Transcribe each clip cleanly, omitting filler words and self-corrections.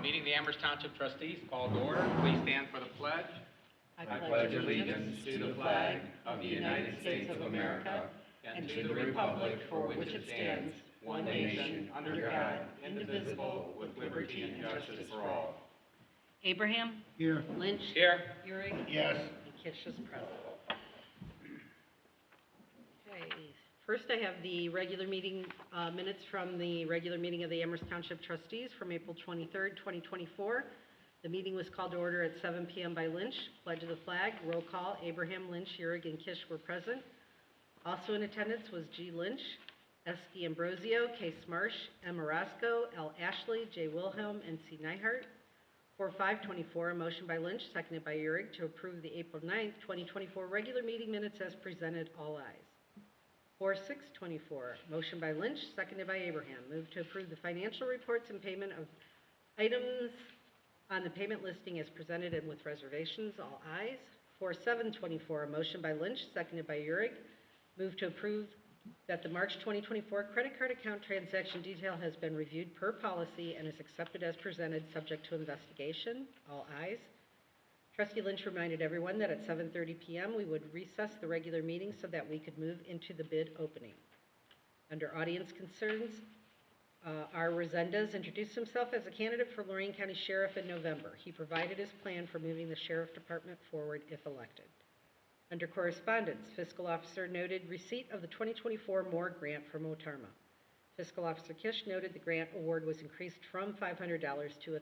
Meeting of the Amherst Township Trustees called to order. Please stand for the pledge. I pledge allegiance to the flag of the United States of America and to the republic for which it stands, one nation, under God, indivisible, with liberty and justice for all. Abraham? Here. Lynch? Here. Euring? Yes. And Kish is present. Okay, first I have the regular meeting minutes from the regular meeting of the Amherst Township Trustees from April 23rd, 2024. The meeting was called to order at 7 p.m. by Lynch. Pledge of the flag, roll call, Abraham, Lynch, Euring, and Kish were present. Also in attendance was G. Lynch, S. D'Ambrosio, K. Smarsh, M. Orozco, L. Ashley, J. Wilhelm, and C. Nyhart. For 524, a motion by Lynch, seconded by Euring, to approve the April 9th, 2024 regular meeting minutes as presented, all ayes. For 624, motion by Lynch, seconded by Abraham. Move to approve the financial reports and payment of items on the payment listing as presented and with reservations, all ayes. For 724, a motion by Lynch, seconded by Euring. Move to approve that the March 2024 credit card account transaction detail has been reviewed per policy and is accepted as presented, subject to investigation, all ayes. Trustee Lynch reminded everyone that at 7:30 p.m. we would recess the regular meeting so that we could move into the bid opening. Under audience concerns, R. Resendez introduced himself as a candidate for Lorraine County Sheriff in November. He provided his plan for moving the Sheriff Department forward if elected. Under correspondence, Fiscal Officer noted receipt of the 2024 Moore Grant from OTARMA. Fiscal Officer Kish noted the grant award was increased from $500 to $1,000.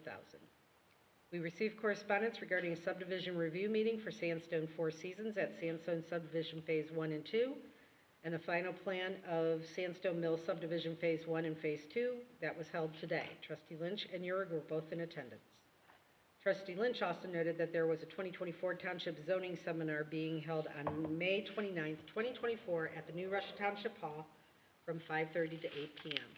We received correspondence regarding a subdivision review meeting for Sandstone Four Seasons at Sandstone Subdivision Phase 1 and 2, and the final plan of Sandstone Mill Subdivision Phase 1 and Phase 2 that was held today. Trustee Lynch and Euring were both in attendance. Trustee Lynch also noted that there was a 2024 Township Zoning Seminar being held on May 29th, 2024 at the New Russia Township Hall from 5:30 to 8 p.m.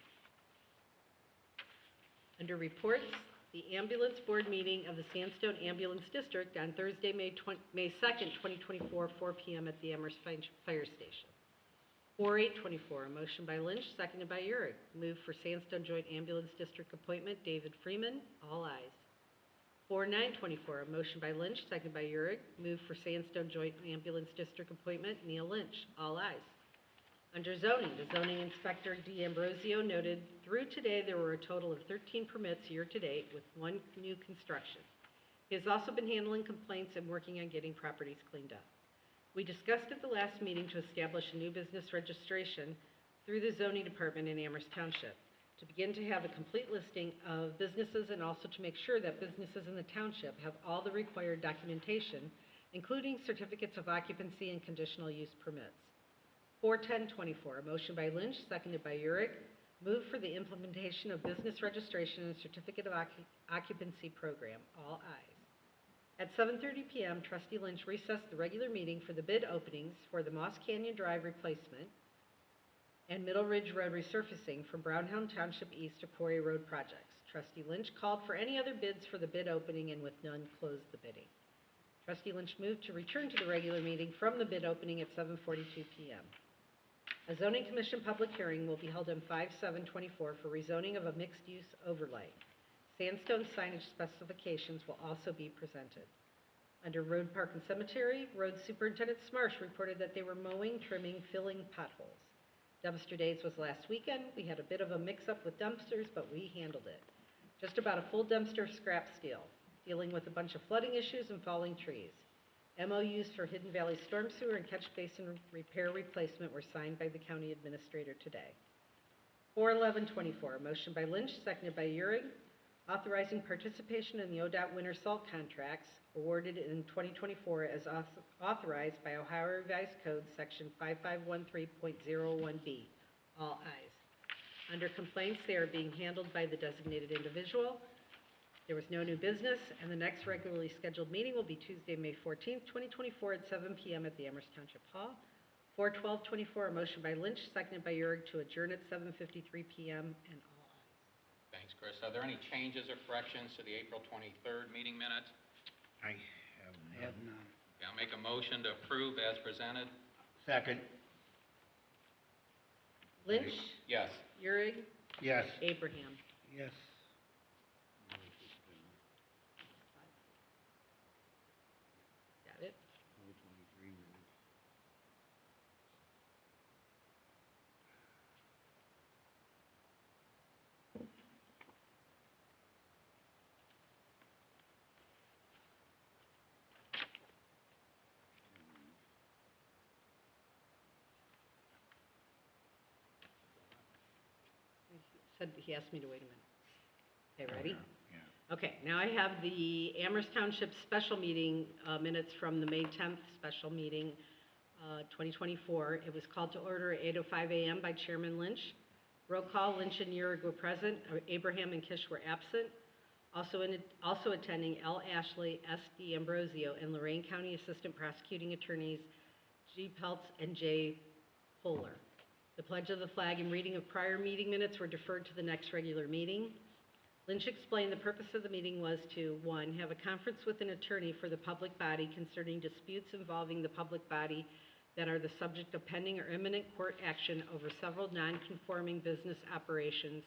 Under reports, the Ambulance Board meeting of the Sandstone Ambulance District on Thursday, May 2nd, 2024, 4 p.m. at the Amherst Fire Station. 4824, a motion by Lynch, seconded by Euring. Move for Sandstone Joint Ambulance District appointment, David Freeman, all ayes. 4924, a motion by Lynch, seconded by Euring. Move for Sandstone Joint Ambulance District appointment, Neil Lynch, all ayes. Under zoning, the zoning inspector D'Ambrosio noted through today there were a total of 13 permits year to date with 1 new construction. He has also been handling complaints and working on getting properties cleaned up. We discussed at the last meeting to establish a new business registration through the zoning department in Amherst Township, to begin to have a complete listing of businesses and also to make sure that businesses in the township have all the required documentation, including certificates of occupancy and conditional use permits. 41024, a motion by Lynch, seconded by Euring. Move for the implementation of business registration and certificate of occupancy program, all ayes. At 7:30 p.m., Trustee Lynch recessed the regular meeting for the bid openings for the Moss Canyon Drive replacement and Middle Ridge Road resurfacing from Brownhelm Township East to Quarry Road projects. Trustee Lynch called for any other bids for the bid opening and with none closed the bidding. Trustee Lynch moved to return to the regular meeting from the bid opening at 7:42 p.m. A zoning commission public hearing will be held on 5/7/24 for rezoning of a mixed-use overlay. Sandstone signage specifications will also be presented. Under Road, Park, and Cemetery, Road Superintendent Smarsh reported that they were mowing, trimming, filling potholes. Dumpster days was last weekend. We had a bit of a mix-up with dumpsters, but we handled it. Just about a full dumpster of scrap steel, dealing with a bunch of flooding issues and falling trees. MOUs for Hidden Valley Storm Sewer and Catch Basin repair replacement were signed by the County Administrator today. 41124, a motion by Lynch, seconded by Euring, authorizing participation in the ODOT winter salt contracts awarded in 2024 as authorized by Ohio Revised Code Section 5513.01B. All ayes. Under complaints, they are being handled by the designated individual. There was no new business, and the next regularly scheduled meeting will be Tuesday, May 14th, 2024 at 7 p.m. at the Amherst Township Hall. 41224, a motion by Lynch, seconded by Euring, to adjourn at 7:53 p.m. and all ayes. Thanks, Chris. Are there any changes or corrections to the April 23rd meeting minutes? I have none. Okay, I'll make a motion to approve as presented. Second. Lynch? Yes. Euring? Yes. Abraham? Yes. said, he asked me to wait a minute. Okay, ready? Yeah. Okay, now I have the Amherst Township special meeting minutes from the May 10th special meeting, 2024. It was called to order at 8:05 a.m. by Chairman Lynch. Roll call, Lynch and Urick were present. Abraham and Kish were absent. Also attending, L. Ashley, S. D. Ambrosio, and Lorraine County Assistant Prosecuting Attorneys G. Peltz and J. Polar. The pledge of the flag and reading of prior meeting minutes were deferred to the next regular meeting. Lynch explained the purpose of the meeting was to, 1, have a conference with an attorney for the public body concerning disputes involving the public body that are the subject of pending or imminent court action over several non-conforming business operations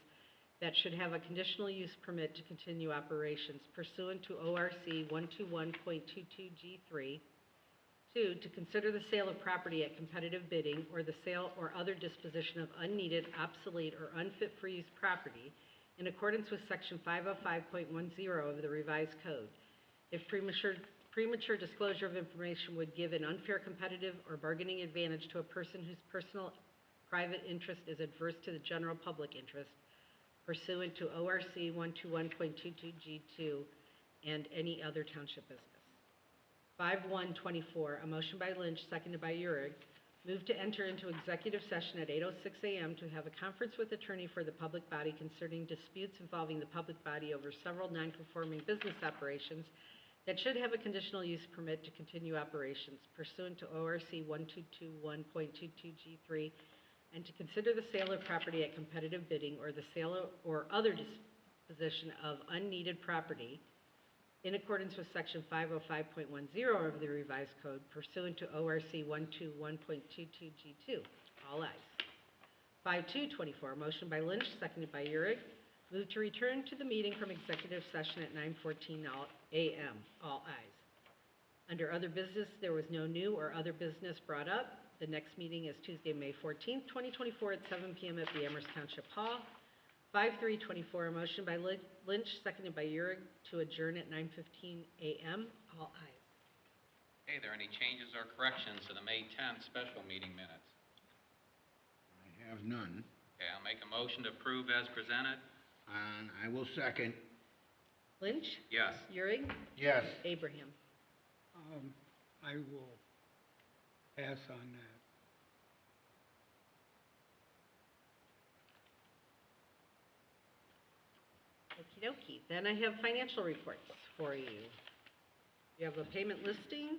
that should have a conditional use permit to continue operations pursuant to ORC 121.22G3. 2, to consider the sale of property at competitive bidding or the sale or other disposition of unneeded, obsolete, or unfit for use property in accordance with Section 505.10 of the revised code. If premature disclosure of information would give an unfair competitive or bargaining advantage to a person whose personal private interest is adverse to the general public interest pursuant to ORC 121.22G2 and any other township business. 5-1-24, a motion by Lynch, seconded by Urick, moved to enter into executive session at 8:06 a.m. to have a conference with attorney for the public body concerning disputes involving the public body over several non-conforming business operations that should have a conditional use permit to continue operations pursuant to ORC 1221.22G3, and to consider the sale of property at competitive bidding or the sale or other disposition of unneeded property in accordance with Section 505.10 of the revised code pursuant to ORC 121.22G2. All ayes. 5-2-24, motion by Lynch, seconded by Urick, moved to return to the meeting from executive session at 9:14 a.m. All ayes. Under other business, there was no new or other business brought up. The next meeting is Tuesday, May 14th, 2024 at 7 p.m. at the Amherst Township Hall. 5-3-24, a motion by Lynch, seconded by Urick, to adjourn at 9:15 a.m. All ayes. Okay, are there any changes or corrections to the May 10th special meeting minutes? I have none, Okay, I'll make a motion to approve as presented. and I will second. Lynch, Yes. Urick, Yes. Abraham. I will pass on that. Okie dokie. Then I have financial reports for you. You have a payment listing.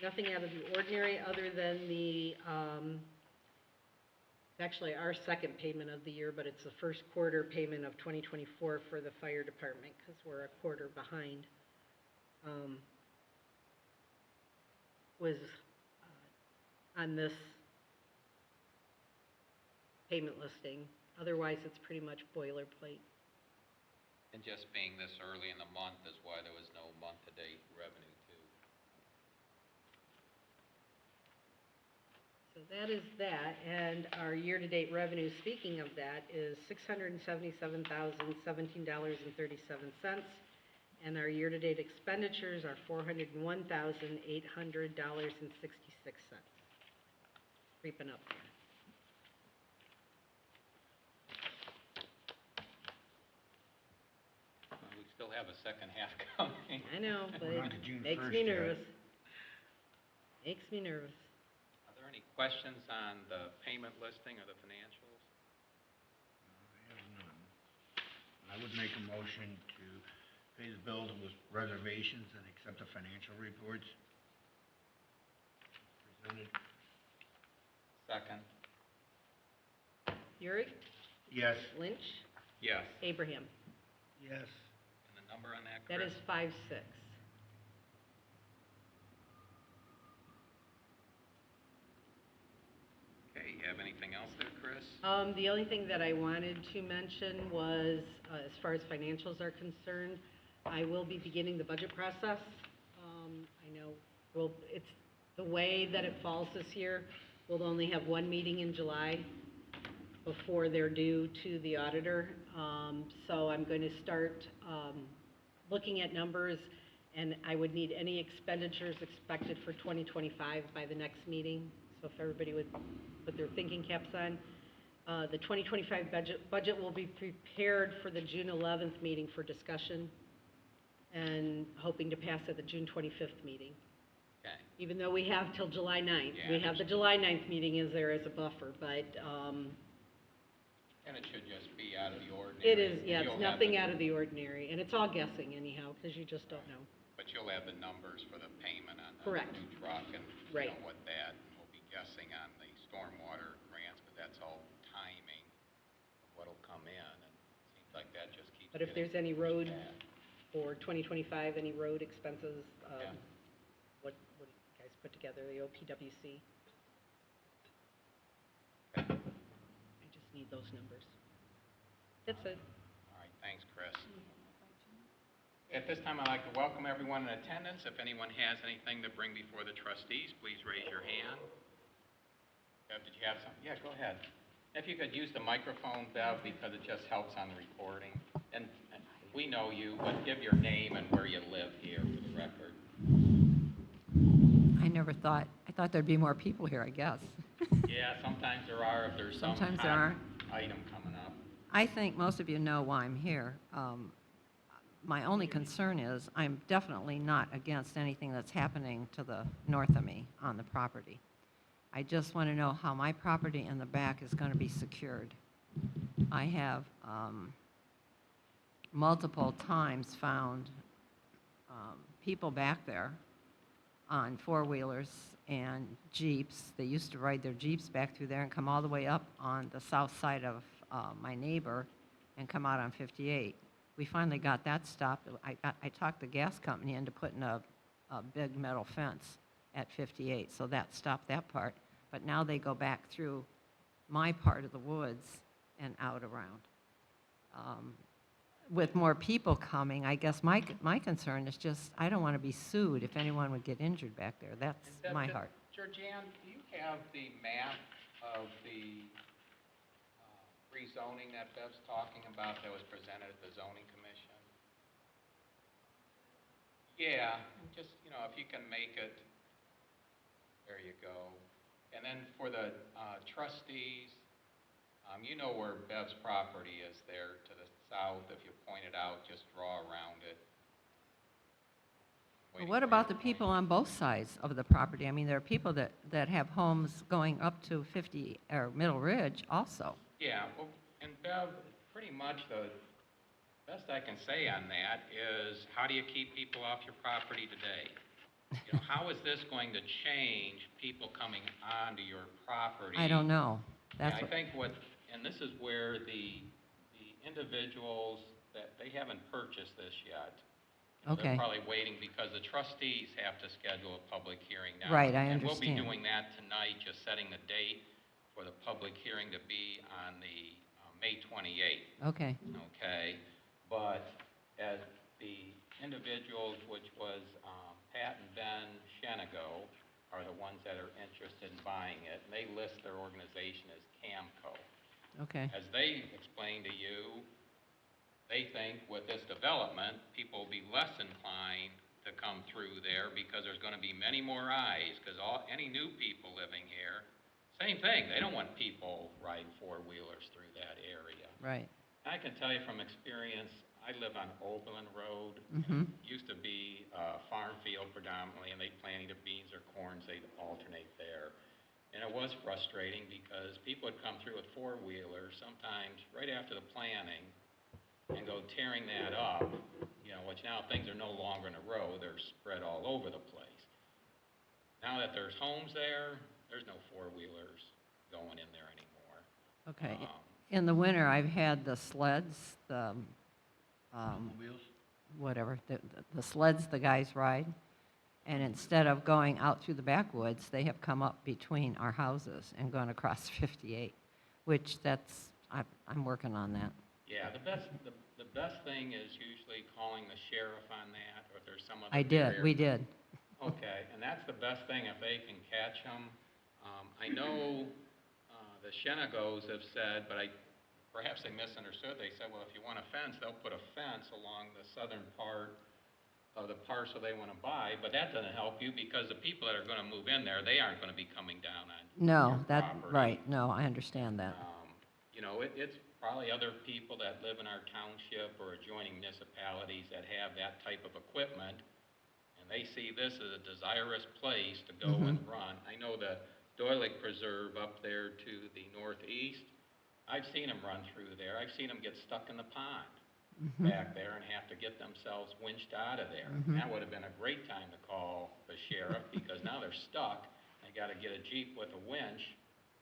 Nothing out of the ordinary other than the, actually our second payment of the year, but it's the first quarter payment of 2024 for the fire department because we're a quarter behind. Was on this payment listing. Otherwise, it's pretty much boilerplate. And just being this early in the month is why there was no month-to-date revenue, too. So that is that, and our year-to-date revenue, speaking of that, is $677,017.37, and our year-to-date expenditures are $401,800.66. Creeping up there. Well, we still have a second half coming. I know, but We're on to June it makes 1st me yet. nervous. Makes me nervous. Are there any questions on the payment listing or the financials? I have none. I would make a motion to pay the bills with reservations and accept the financial reports presented. Second. Urick, Yes. Lynch, Yes. Abraham. Yes. And the number on that, That Chris? is 5-6. Okay, you have anything else there, Chris? The only thing that I wanted to mention was, as far as financials are concerned, I will be beginning the budget process. I know, it's the way that it falls this year, we'll only have one meeting in July before they're due to the auditor. So I'm going to start looking at numbers, and I would need any expenditures expected for 2025 by the next meeting. So if everybody would put their thinking caps on. The 2025 budget will be prepared for the June 11th meeting for discussion, and hoping to pass at the June 25th meeting. Okay. Even though we have till July 9th. Yeah, We have the July 9th meeting is there as a buffer, but And it should just be out of the ordinary. it is, yeah, You'll it's have nothing the- out of the ordinary, and it's all guessing anyhow, because you just don't know. But you'll have the numbers for the payment on the Correct. new truck and, Right. what that, and we'll be guessing on the stormwater grants, but that's all timing of what'll come in, and it seems like that just keeps But if getting there's any pushed road back. for 2025, any road expenses, Yeah. what do you guys put together, the OPWC? Okay. I just need those numbers. That's it. All right, thanks, Chris. At this time, I'd like to welcome everyone in attendance. If anyone has anything to bring before the trustees, please raise your hand. Bev, did you have something? Yeah, go ahead. If you could use the microphone, Bev, because it just helps on the recording. And we know you, but give your name and where you live here for the record. I thought there'd be more people here, I guess. Yeah, sometimes there are, if there's some Sometimes there hot aren't. item coming up. I think most of you know why I'm here. My only concern is I'm definitely not against anything that's happening to the north of me on the property. I just want to know how my property in the back is going to be secured. I have multiple times found people back there on four-wheelers and Jeeps. They used to ride their Jeeps back through there and come all the way up on the south side of my neighbor and come out on 58. We finally got that stopped. I talked the gas company into putting a big metal fence at 58, so that stopped that part. But now they go back through my part of the woods and out around. With more people coming, I guess my concern is just, I don't want to be sued if anyone would get injured back there. That's And Bev, my heart. Georgianne, do you have the map of the rezoning that Bev's talking about that was presented at the zoning commission? Yeah, just, if you can make it, there you go. And then for the trustees, you know where Bev's property is there to the south. If you point it out, just draw around it. Well, what about the people on both sides of the property? I mean, there are people that have homes going up to 50, or Middle Ridge also. Yeah, well, and Bev, pretty much the best I can say on that is, how do you keep people off your property today? How is this going to change people coming onto your property? I don't know. Yeah, I think and this is where the individuals, that they haven't purchased this yet. Okay. They're probably waiting because the trustees have to schedule a public hearing now. Right, I And we'll be understand. doing that tonight, just setting the date for the public hearing to be on the May 28th. Okay, Okay, but as the individuals, which was Pat and Ben Shenago, are the ones that are interested in buying it, and they list their organization as CAMCO. okay, As they explained to you, they think with this development, people will be less inclined to come through there because there's going to be many more eyes, because any new people living here, same thing, they don't want people riding four-wheelers through that area. right. I can tell you from experience, I live on Oberlin Road. Mm-hmm. Used to be a farm field predominantly, and they plant either beans or corns, they'd alternate there. And it was frustrating because people would come through with four-wheelers, sometimes right after the planting, and go tearing that up, which now things are no longer in a row, they're spread all over the place. Now that there's homes there, there's no four-wheelers going in there anymore. Okay. In the winter, I've had the sleds, the Automobiles? whatever, the sleds the guys ride, and instead of going out through the backwoods, they have come up between our houses and gone across 58, which I'm working on that. Yeah, the best thing is usually calling the sheriff on that, or if there's some other I did, barrier. we did. Okay, and that's the best thing if they can catch them. I know the Shenagos have said, but perhaps they misunderstood. They said, well, if you want a fence, they'll put a fence along the southern part of the parcel they want to buy, but that doesn't help you because the people that are going to move in there, they aren't going to be coming down on No, your property. right, no, I understand that. you know, it's probably other people that live in our township or adjoining municipalities that have that type of equipment, and they see this as a desirous place to go and run. I know the Doylick Preserve up there to the northeast, I've seen them run through there. I've seen them get stuck in the pond back there and have to get themselves winched out of there. That would have been a great time to call the sheriff, because now they're stuck. They gotta get a Jeep with a winch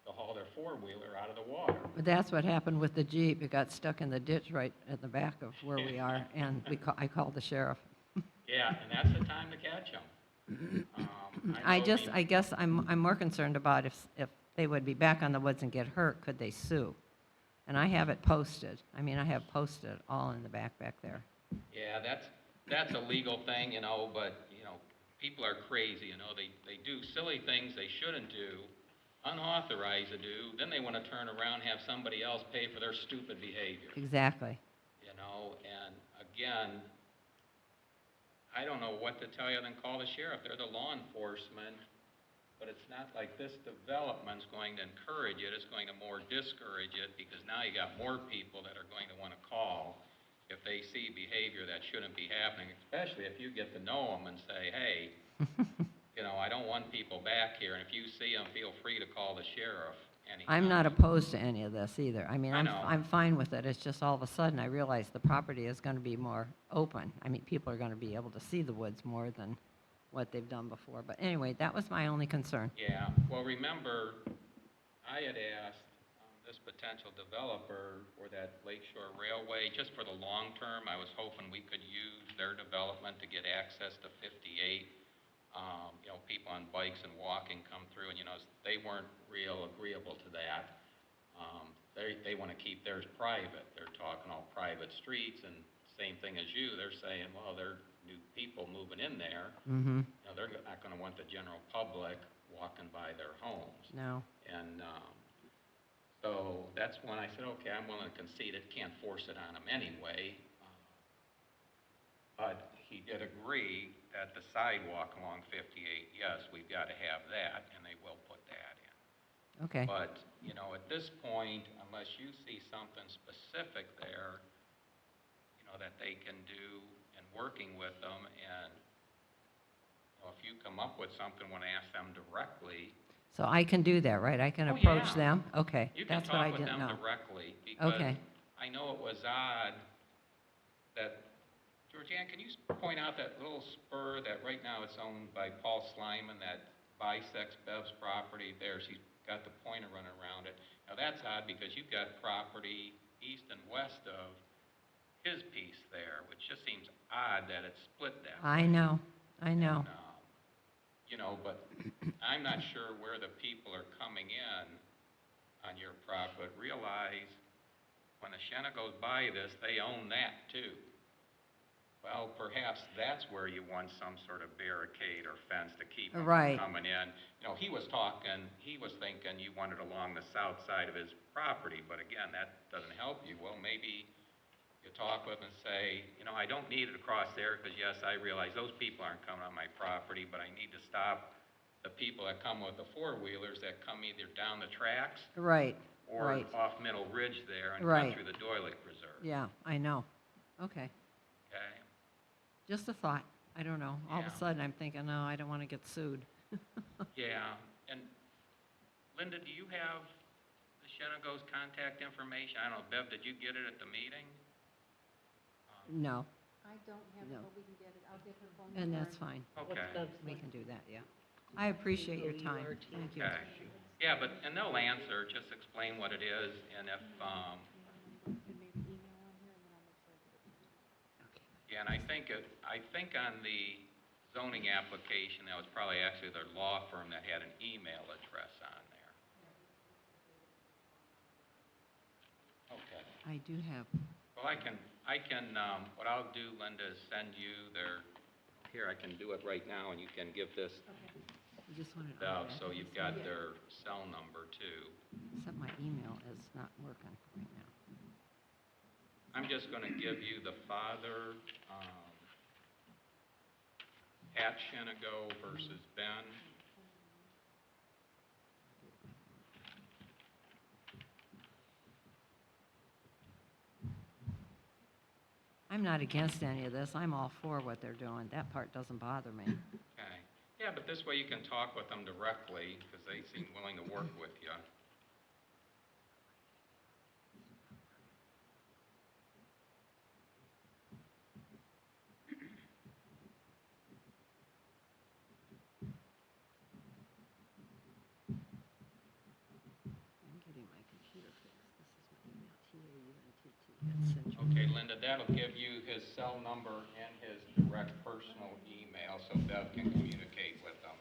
to haul their four-wheeler out of the water. But that's what happened with the Jeep. It got stuck in the ditch right at the back of where we are, and I called the sheriff. Yeah, and that's the time to catch them. I guess I'm more concerned about if they would be back on the woods and get hurt, could they sue? And I have it posted. I mean, I have posted all in the back there. Yeah, that's a legal thing, you know, but, you know, people are crazy, you know, they do silly things they shouldn't do, unauthorized to do, then they want to turn around and have somebody else pay for their stupid behavior. Exactly. You know, and again, I don't know what to tell you than call the sheriff. They're the law enforcement, but it's not like this development's going to encourage it. It's going to more discourage it, because now you got more people that are going to want to call if they see behavior that shouldn't be happening, especially if you get to know them and say, hey, you know, I don't want people back here, and if you see them, feel free to call the sheriff anytime. I'm not opposed to any of this either. I mean, I know. I'm fine with it. It's just all of a sudden I realize the property is going to be more open. I mean, people are going to be able to see the woods more than what they've done before. But anyway, that was my only concern. Yeah, well, remember, I had asked this potential developer for that Lakeshore Railway, just for the long term, I was hoping we could use their development to get access to 58. You know, people on bikes and walking come through, and, you know, they weren't real agreeable to that. They want to keep theirs private. They're talking all private streets, and same thing as you. They're saying, well, they're new people moving in there. You know, they're not going to want the general public walking by their homes. No. And so that's when I said, okay, I'm willing to concede it, can't force it on them anyway. But he did agree that the sidewalk along 58, yes, we've got to have that, and they will put that in. Okay. But, you know, at this point, unless you see something specific there, you know, that they can do in working with them, and, you know, if you come up with something, want to ask them directly. So I can do that, right? I can Oh, approach yeah. them? Okay. You can That's what I talk with didn't them know. directly, because Okay. I know it was odd that, Georgianne, can you point out that little spur that right now it's owned by Paul Slyman, that bisects Bev's property there? She's got the pointer running around it. Now, that's odd, because you've got property east and west of his piece there, which just seems odd that it's split that way. I know. And, you know, but I'm not sure where the people are coming in on your property, but realize when a Shenna goes by this, they own that too. Well, perhaps that's where you want some sort of barricade or fence to keep them Right. from coming in. You know, he was thinking you wanted along the south side of his property, but again, that doesn't help you. Well, maybe you talk with them and say, you know, I don't need it across there, because yes, I realize those people aren't coming on my property, but I need to stop the people that come with the four-wheelers that come either down the tracks Right. or Right. off Middle Ridge there and Right. cut through the Doylick Preserve. Yeah, I know. Okay. Okay? Just a thought. I don't know. All of a Yeah. sudden, I'm thinking, no, I don't want to get sued. Yeah, and Linda, do you have the Shenango's contact information? I don't know, Bev, did you get it at the meeting? No, I don't have it, No. but we can get it. I'll get her phone number. and that's fine. Okay, What's Bev's We name? can do that, yeah. I appreciate your time. URT. Thank you. okay. Yeah, but, and they'll answer, just explain what it is, and if, And maybe email on here, and then I'll make sure I get it. yeah, and I think on the zoning application, that was probably actually their law firm that had an email address on there. Okay. I do have, Well, I can, what I'll do, Linda, is send you here, I can do it right now, and you can give this I just wanted to, Bev, so you've got their cell number too. except my email is not working right now. I'm just gonna give you the father, at Shenago versus Ben. I'm not against any of this. I'm all for what they're doing. That part doesn't bother me. Okay. Yeah, but this way you can talk with them directly, because they seem willing to work with you. I'm getting my computer fixed. This is my email, TAUNTT. Okay, Linda, that'll give you his cell number and his direct personal email, so Bev can communicate with them.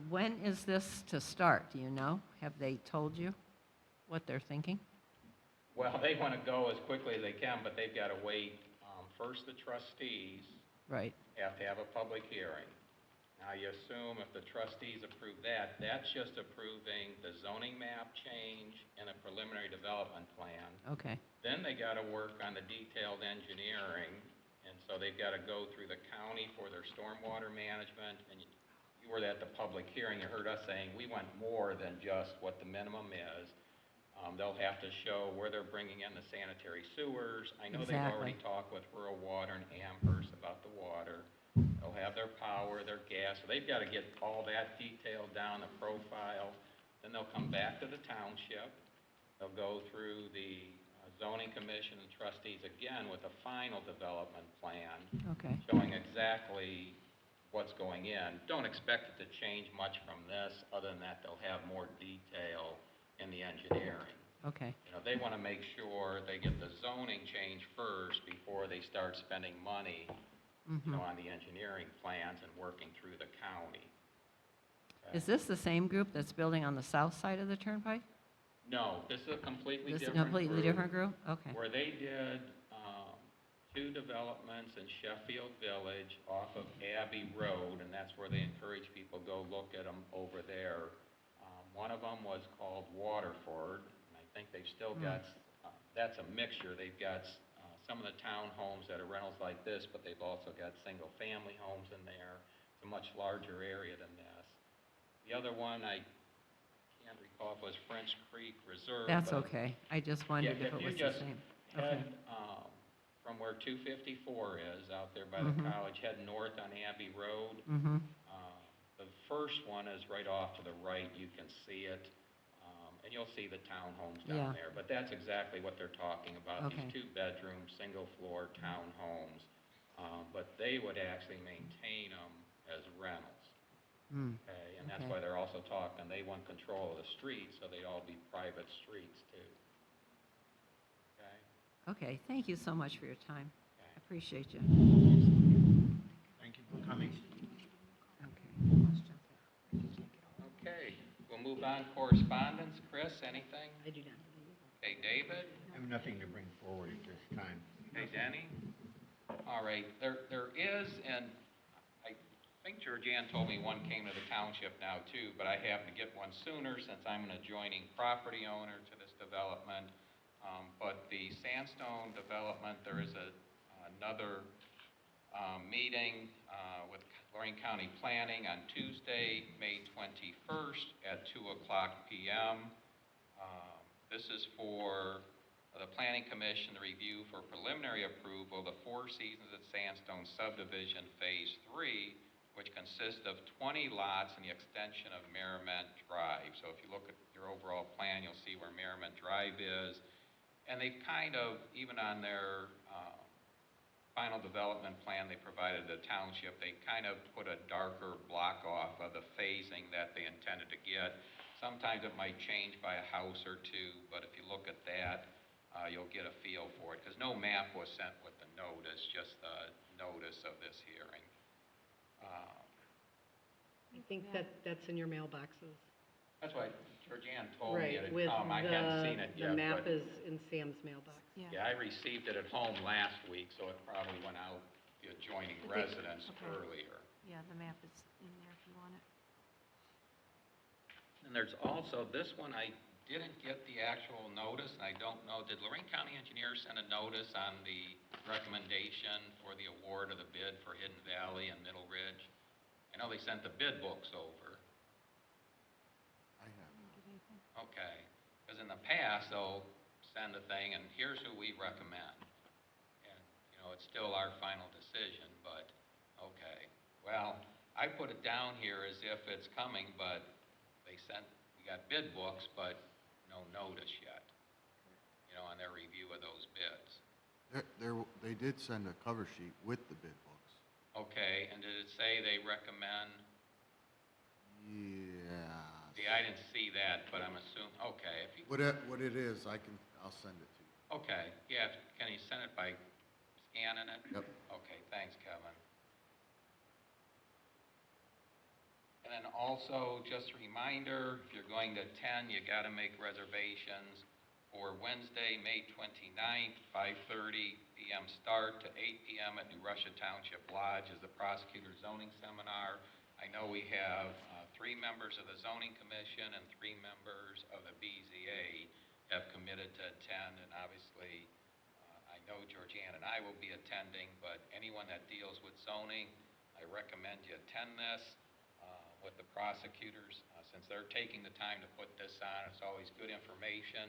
When is this to start? Do you know? Have they told you what they're thinking? Well, they want to go as quickly as they can, but they've got to wait. First, the trustees Right. have to have a public hearing. Now, you assume if the trustees approve that, that's just approving the zoning map change and a preliminary development plan. Okay. Then they got to work on the detailed engineering, and so they've got to go through the county for their stormwater management. And you were at the public hearing, you heard us saying we want more than just what the minimum is. They'll have to show where they're bringing in the sanitary sewers. I know they've already Exactly. talked with rural water and Amherst about the water. They'll have their power, their gas, so they've got to get all that detailed down, the profile. Then they'll come back to the township. They'll go through the zoning commission and trustees again with a final development plan Okay. showing exactly what's going in. Don't expect it to change much from this, other than that they'll have more detail in the engineering. Okay. You know, they want to make sure they get the zoning change first before they start spending money, you know, on the engineering plans and working through the county. Is this the same group that's building on the south side of the turnpike? No, this is a completely This is a different completely group, different group? Okay. where they did 2 developments in Sheffield Village off of Abbey Road, and that's where they encourage people to go look at them over there. One of them was called Waterford, and I think they've still got, that's a mixture. They've got some of the townhomes that are rentals like this, but they've also got single-family homes in there. It's a much larger area than this. The other one, I can't recall if it was French Creek Reserve. That's but okay. I just wondered if it was the same. Okay. Head from where 254 is, out there by the college, head north on Abbey Road. Mm-hmm. The first one is right off to the right, you can see it, and you'll see the townhomes Yeah. down there. But that's exactly what they're talking about, Okay. these 2-bedroom, single-floor townhomes. But they would actually maintain them as rentals, okay? And that's Okay. why they're also talking, they want control of the streets, so they'd all be private streets too. Okay? Okay, thank you so much for your time. Okay. I appreciate you. Thank you for coming. Okay, we'll move on. Correspondence. Chris, anything? I do not. Okay, David? I have nothing to bring forward at this time. Okay, Denny? All right, there is, and I think Georgianne told me one came to the township now too, but I happened to get one sooner since I'm an adjoining property owner to this development. But the Sandstone development, there is another meeting with Lorraine County Planning on Tuesday, May 21st at 2:00 p.m. This is for the Planning Commission to review for preliminary approval the Four Seasons at Sandstone subdivision Phase 3, which consists of 20 lots and the extension of Merriman Drive. So if you look at your overall plan, you'll see where Merriman Drive is. And they've kind of, even on their final development plan they provided the township, they kind of put a darker block off of the phasing that they intended to get. Sometimes it might change by a house or two, but if you look at that, you'll get a feel for it, because no map was sent with the notice, just the notice of this hearing. I think that's in your mailboxes. That's why Georgianne told me Right, it had with come. I hadn't seen it the yet, map but is in Sam's mailbox. yeah, I received it at home last week, so it probably went out the adjoining residents earlier. Yeah, the map is in there if you want it. And there's also, this one, I didn't get the actual notice, and I don't know, did Lorraine County Engineers send a notice on the recommendation for the award of the bid for Hidden Valley and Middle Ridge? I know they sent the bid books over. I have. Okay, because in the past, past, they'll send a thing, and here's who we recommend. And, it's still our final decision, but, okay. Well, I put it down here as if it's coming, but we got bid books, but no notice yet, on their review of those bids. They did send a cover sheet with the bid books. Okay, and did it say they recommend? Yeah. See, I didn't see that, but I'm assuming, okay, if you, What it is, I'll send it to you. okay, yeah, can you send it by scanning it? Yep. Okay, thanks, Kevin. And then also, just a reminder, if you're going to attend, you gotta make reservations for Wednesday, May 29th, 5:30 PM start to 8 PM at New Russia Township Lodge is the prosecutor zoning seminar. I know we have 3 members of the zoning commission and 3 members of the BZA have committed to attend, and obviously, I know Georgianne and I will be attending, but anyone that deals with zoning, I recommend you attend this with the prosecutors, since they're taking the time to put this on. It's always good information,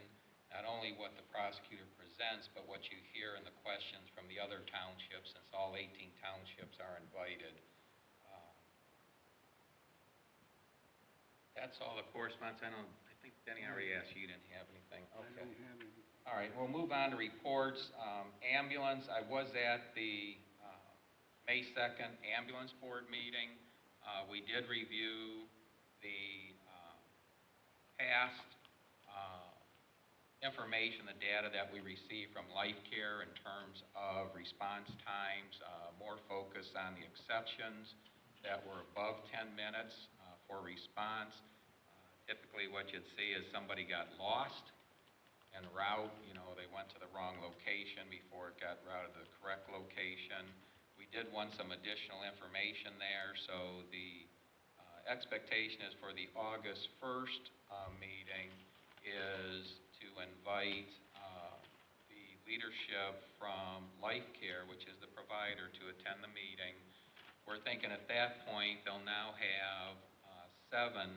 not only what the prosecutor presents, but what you hear in the questions from the other townships, since all 18 townships are invited. That's all the correspondence. I think Denny already asked you, didn't have anything. Okay. All right, we'll move on to reports. Ambulance, I was at the May 2nd ambulance board meeting. We did review the past information, the data that we received from LifeCare in terms of response times, more focus on the exceptions that were above 10 minutes for response. Typically what you'd see is somebody got lost en route, they went to the wrong location before it got routed to the correct location. We did want some additional information there, so the expectation is for the August 1st meeting is to invite the leadership from LifeCare, which is the provider, to attend the meeting. We're thinking at that point they'll now have 7,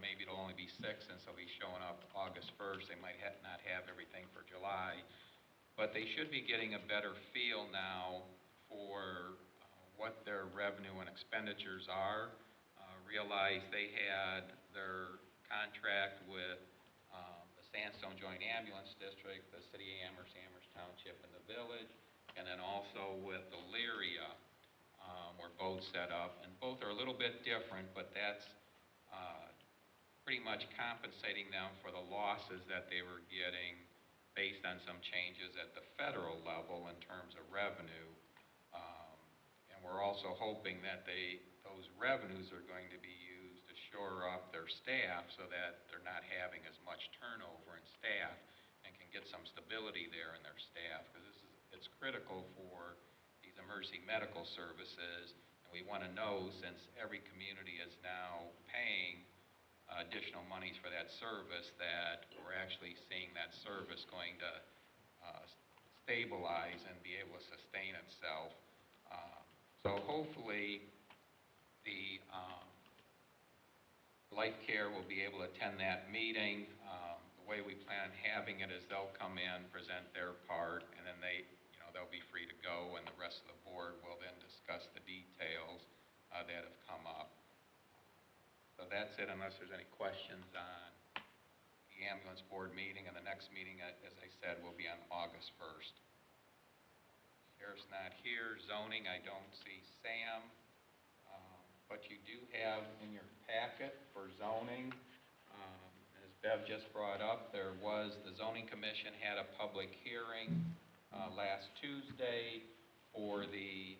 maybe it'll only be 6 since they'll be showing up August 1st. They might not have everything for July, but they should be getting a better feel now for what their revenue and expenditures are. Realize they had their contract with the Sandstone Joint Ambulance District, the City of Amherst, Amherst Township, and the Village, and then also with Elyria, were both set up, and both are a little bit different, but that's pretty much compensating them for the losses that they were getting based on some changes at the federal level in terms of revenue. And we're also hoping that those revenues are going to be used to shore up their staff so that they're not having as much turnover in staff and can get some stability there in their staff, because it's critical for these emergency medical services. And we want to know, since every community is now paying additional monies for that service, that we're actually seeing that service going to stabilize and be able to sustain itself. So hopefully the LifeCare will be able to attend that meeting. The way we plan on having it is they'll come in, present their part, and then they'll be free to go, and the rest of the board will then discuss the details that have come up. So that's it, unless there's any questions on the ambulance board meeting. And the next meeting, as I said, will be on August 1st. Sheriff's not here. Zoning, I don't see Sam. But you do have in your packet for zoning, as Bev just brought up, the Zoning Commission had a public hearing last Tuesday for the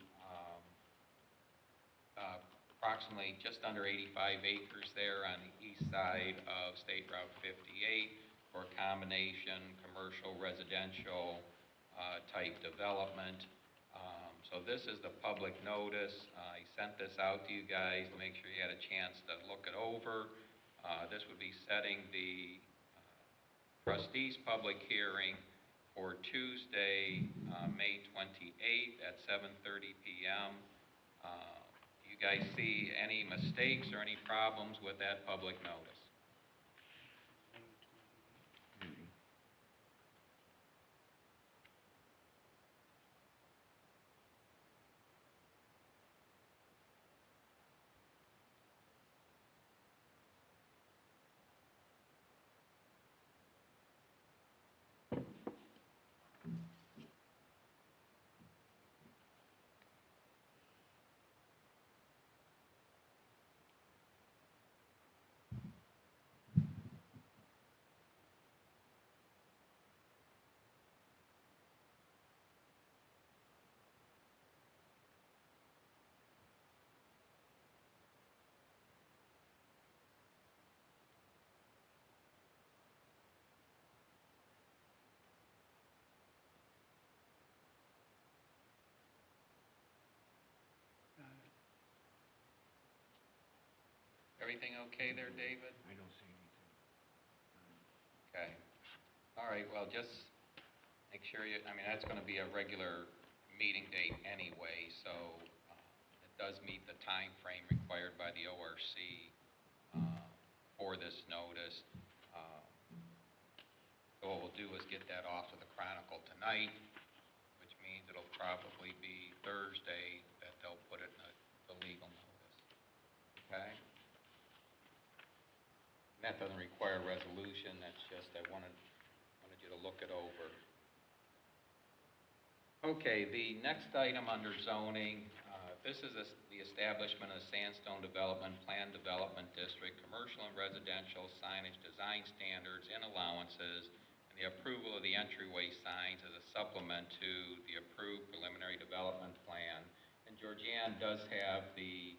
approximately just under 85 acres there on the east side of State Route 58 for a combination commercial residential type development. So this is the public notice. I sent this out to you guys to make sure you had a chance to look it over. This would be setting the trustees' public hearing for Tuesday, May 28th at 7:30 p.m. Do you guys see any mistakes or any problems with that public notice? Everything okay there, David? I don't see anything. Okay. All right, well, just make sure you, I mean, that's going to be a regular meeting date anyway, so it does meet the time frame required by the ORC for this notice. So what we'll do is get that off to the Chronicle tonight, which means it'll probably be Thursday that they'll put it in the legal notice. Okay? And that doesn't require a resolution, that's just I wanted you to look it over. Okay, the next item under zoning, this is the establishment of the Sandstone Development Plan Development District, commercial and residential signage design standards and allowances, and the approval of the entryway signs as a supplement to the approved preliminary development plan. And Georgianne does have the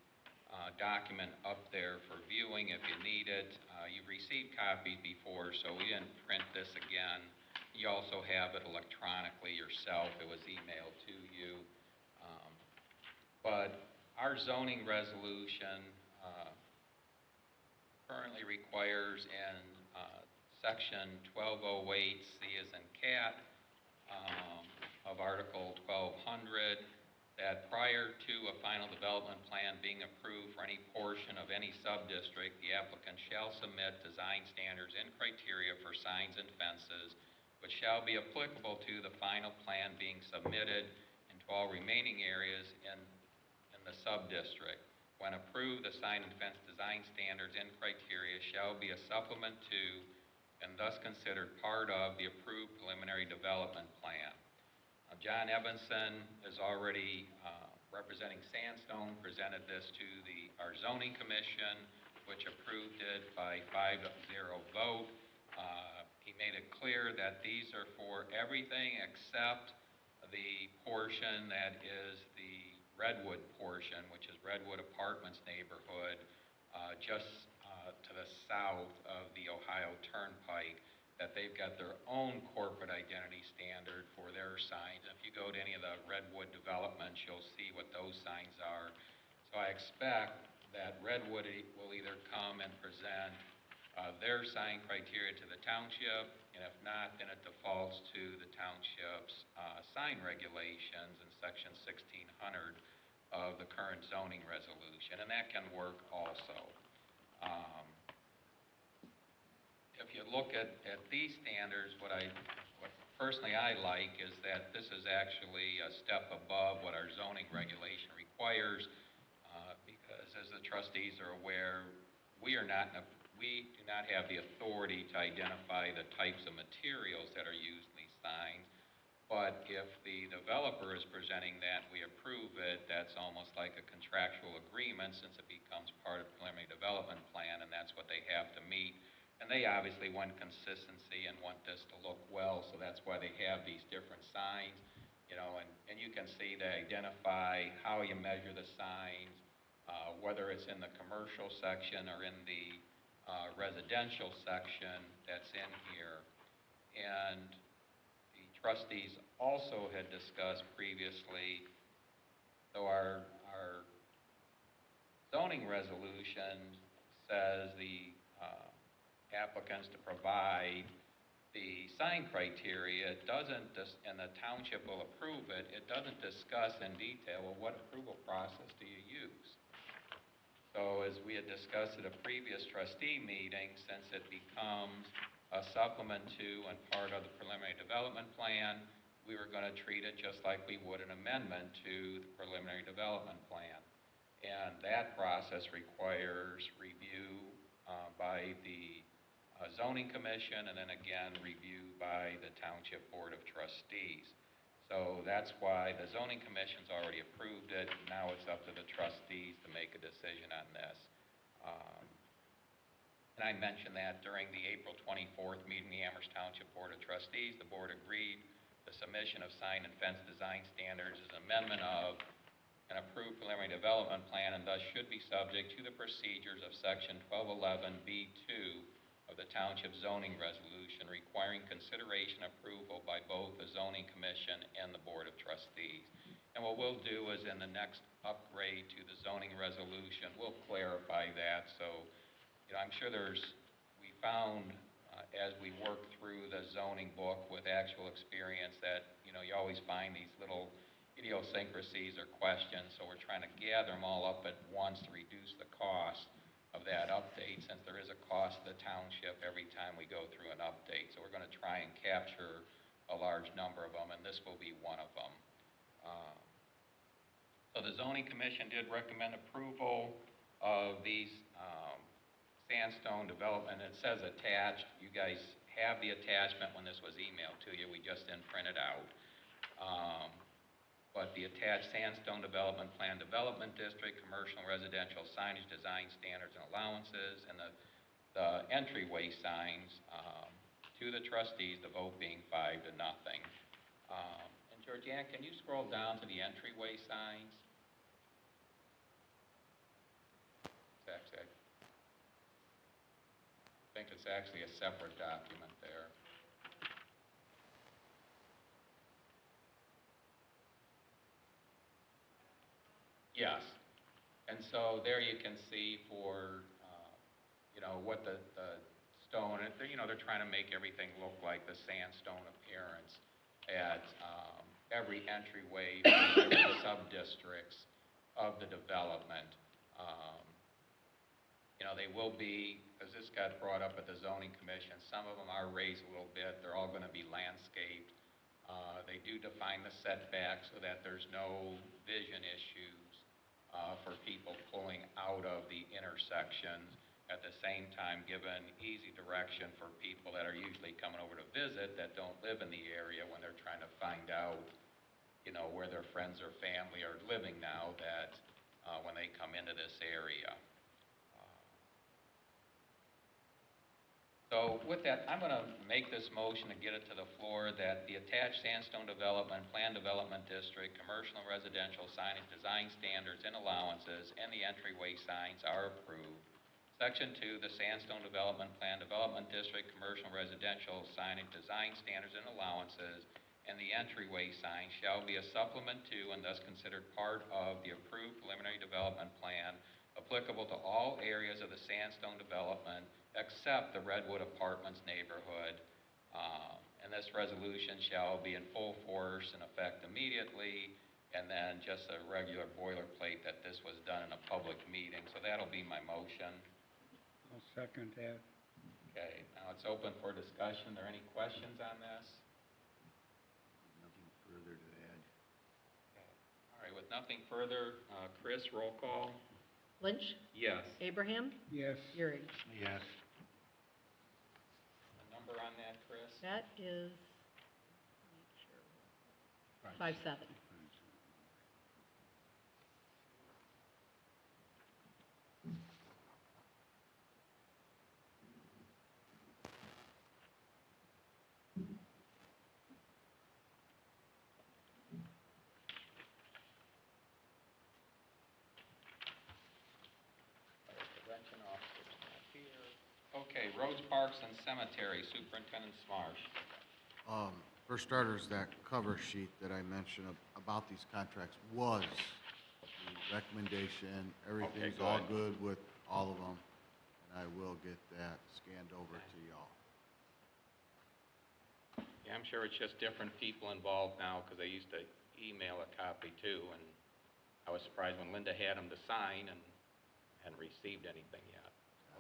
document up there for viewing if you need it. You've received copies before, so we didn't print this again. You also have it electronically yourself. It was emailed to you. But our zoning resolution currently requires in section 1208, C as in cat, of Article 1200, that prior to a final development plan being approved for any portion of any sub-district, the applicant shall submit design standards and criteria for signs and fences, which shall be applicable to the final plan being submitted and to all remaining areas in the sub-district. When approved, the sign and fence design standards and criteria shall be a supplement to and thus considered part of the approved preliminary development plan. John Evanson is already representing Sandstone, presented this to our zoning commission, which approved it by 5-0 vote. He made it clear that these are for everything except the portion that is the Redwood portion, which is Redwood Apartments neighborhood, just to the south of the Ohio Turnpike, that they've got their own corporate identity standard for their signs. If you go to any of the Redwood developments, you'll see what those signs are. So I expect that Redwood will either come and present their sign criteria to the township, and if not, then it defaults to the township's sign regulations in section 1600 of the current zoning resolution, and that can work also. If you look at these standards, what personally I like is that this is actually a step above what our zoning regulation requires, because as the trustees are aware, we do not have the authority to identify the types of materials that are used in these signs. But if the developer is presenting that, we approve it, that's almost like a contractual agreement since it becomes part of the preliminary development plan, and that's what they have to meet. And they obviously want consistency and want this to look well, so that's why they have these different signs, and you can see they identify how you measure the signs, whether it's in the commercial section or in the residential section that's in here. And the trustees also had discussed previously, so our zoning resolution says the applicants to provide the sign criteria. It doesn't, and the township will approve it, it doesn't discuss in detail, well, what approval process do you use? So as we had discussed at a previous trustee meeting, since it becomes a supplement to and part of the preliminary development plan, we were going to treat it just like we would an amendment to the preliminary development plan. And that process requires review by the zoning commission, and then again review by the Township Board of Trustees. So that's why the zoning commission's already approved it. Now it's up to the trustees to make a decision on this. And I mentioned that during the April 24th meeting, the Amherst Township Board of Trustees, the board agreed the submission of sign and fence design standards is an amendment of an approved preliminary development plan, and thus should be subject to the procedures of section 1211B2 of the Township Zoning Resolution, requiring consideration approval by both the Zoning Commission and the Board of Trustees. And what we'll do is in the next upgrade to the zoning resolution, we'll clarify that. So, I'm sure we found, as we work through the zoning book with actual experience that, you always find these little idiosyncrasies or questions. So we're trying to gather them all up at once to reduce the cost of that update, since there is a cost to the township every time we go through an update. So we're going to try and capture a large number of them, and this will be one of them. So the zoning commission did recommend approval of these sandstone development. It says attached. You guys have the attachment when this was emailed to you. We just didn't print it out. But the attached sandstone development plan, development district, commercial and residential signage design standards and allowances, and the entryway signs to the trustees, the vote being 5-0. And Georgianne, can you scroll down to the entryway signs? I think it's actually a separate document there. Yes. And so there you can see for, what the stone, and they're trying to make everything look like the sandstone appearance at every entryway for every sub-districts of the development. They will be, because this got brought up at the zoning commission, some of them are raised a little bit. They're all going to be landscaped. They do define the setbacks so that there's no vision issues for people pulling out of the intersections. At the same time, given easy direction for people that are usually coming over to visit that don't live in the area when they're trying to find out, where their friends or family are living now, that when they come into this area. So with that, I'm going to make this motion to get it to the floor that the attached sandstone development, plan development district, commercial and residential signage design standards and allowances, and the entryway signs are approved. Section 2, the sandstone development, plan development district, commercial and residential signage design standards and allowances, and the entryway sign shall be a supplement to and thus considered part of the approved preliminary development plan applicable to all areas of the sandstone development except the Redwood Apartments neighborhood. And this resolution shall be in full force and effect immediately, and then just a regular boilerplate that this was done in a public meeting. So that'll be my motion. I'll second that. Okay, now it's open for discussion. Are there any questions on this? Nothing further to add. Okay. All right, with nothing further, Chris, roll call. Lynch? Yes. Abraham? Yes. Euring? Yes. The number on that, Chris? That is, 5-7. Prevention officer's not here. Okay, roads, parks, and cemetery, Superintendent Smarsh. For starters, that cover sheet that I mentioned about these contracts was the recommendation. Everything's all good with all of them, and I will get that scanned over to y'all. Yeah, I'm sure it's just different people involved now, because I used to email a copy too, and I was surprised when Linda had them to sign and hadn't received anything yet.